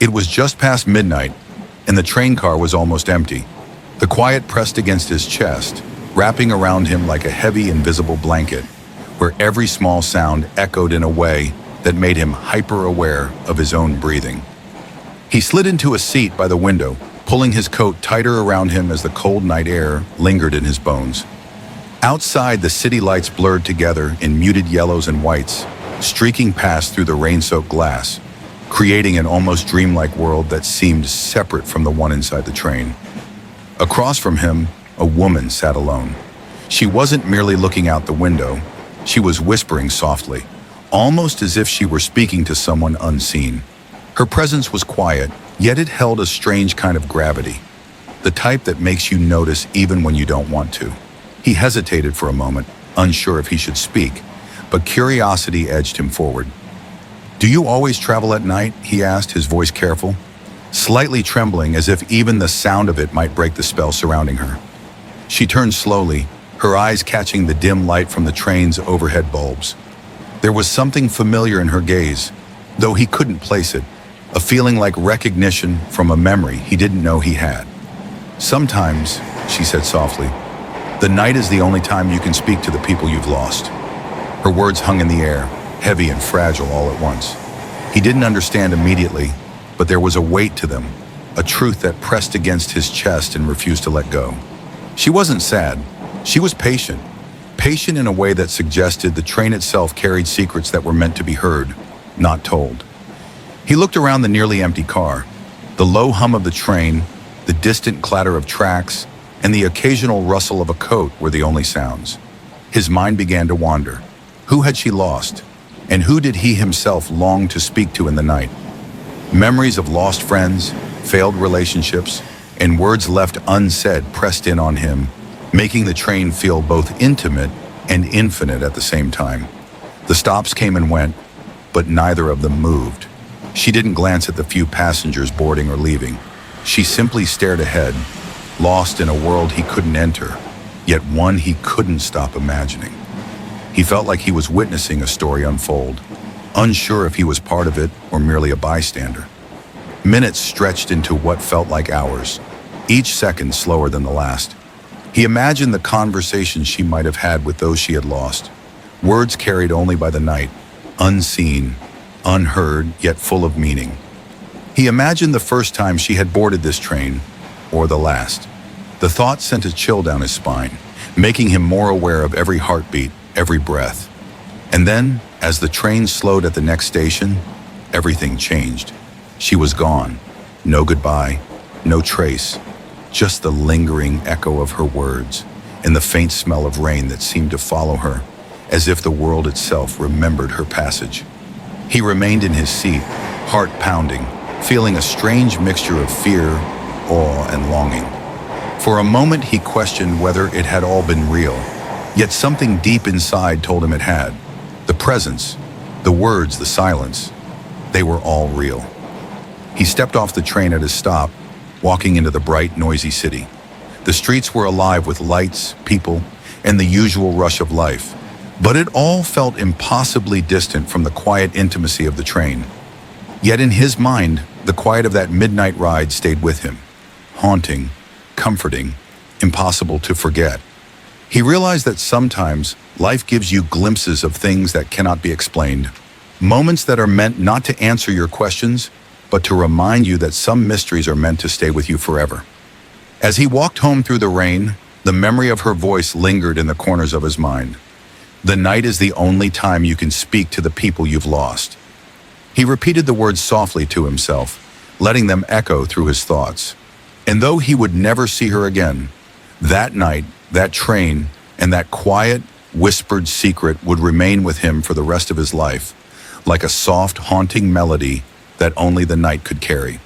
It was just past midnight, and the train car was almost empty. The quiet pressed against his chest, wrapping around him like a heavy, invisible blanket, where every small sound echoed in a way that made him hyper-aware of his own breathing. He slid into a seat by the window, pulling his coat tighter around him as the cold night air lingered in his bones. Outside, the city lights blurred together in muted yellows and whites, streaking past through the rain-soaked glass, creating an almost dreamlike world that seemed separate from the one inside the train. Across from him, a woman sat alone. She wasn't merely looking out the window, she was whispering softly, almost as if she were speaking to someone unseen. Her presence was quiet, yet it held a strange kind of gravity, the type that makes you notice even when you don't want to. He hesitated for a moment, unsure if he should speak, but curiosity edged him forward. "Do you always travel at night?" he asked, his voice careful, slightly trembling as if even the sound of it might break the spell surrounding her. She turned slowly, her eyes catching the dim light from the train's overhead bulbs. There was something familiar in her gaze, though he couldn't place it, a feeling like recognition from a memory he didn't know he had. "Sometimes," she said softly, "the night is the only time you can speak to the people you've lost." Her words hung in the air, heavy and fragile all at once. He didn't understand immediately, but there was a weight to them, a truth that pressed against his chest and refused to let go. She wasn't sad. She was patient. Patient in a way that suggested the train itself carried secrets that were meant to be heard, not told. He looked around the nearly empty car. The low hum of the train, the distant clatter of tracks, and the occasional rustle of a coat were the only sounds. His mind began to wander. Who had she lost? And who did he himself long to speak to in the night? Memories of lost friends, failed relationships, and words left unsaid pressed in on him, making the train feel both intimate and infinite at the same time. The stops came and went, but neither of them moved. She didn't glance at the few passengers boarding or leaving. She simply stared ahead, lost in a world he couldn't enter, yet one he couldn't stop imagining. He felt like he was witnessing a story unfold, unsure if he was part of it or merely a bystander. Minutes stretched into what felt like hours, each second slower than the last. He imagined the conversations she might have had with those she had lost, words carried only by the night, unseen, unheard, yet full of meaning. He imagined the first time she had boarded this train, or the last. The thought sent a chill down his spine, making him more aware of every heartbeat, every breath. And then, as the train slowed at the next station, everything changed. She was gone. No goodbye, no trace, just the lingering echo of her words and the faint smell of rain that seemed to follow her, as if the world itself remembered her passage. He remained in his seat, heart pounding, feeling a strange mixture of fear, awe, and longing. For a moment he questioned whether it had all been real, yet something deep inside told him it had. The presence, the words, the silence, they were all real. He stepped off the train at his stop, walking into the bright, noisy city. The streets were alive with lights, people, and the usual rush of life, but it all felt impossibly distant from the quiet intimacy of the train. Yet in his mind, the quiet of that midnight ride stayed with him, haunting, comforting, impossible to forget. He realized that sometimes life gives you glimpses of things that cannot be explained, moments that are meant not to answer your questions, but to remind you that some mysteries are meant to stay with you forever. As he walked home through the rain, the memory of her voice lingered in the corners of his mind. The night is the only time you can speak to the people you've lost. He repeated the words softly to himself, letting them echo through his thoughts. And though he would never see her again, that night, that train, and that quiet, whispered secret would remain with him for the rest of his life, like a soft, haunting melody that only the night could carry.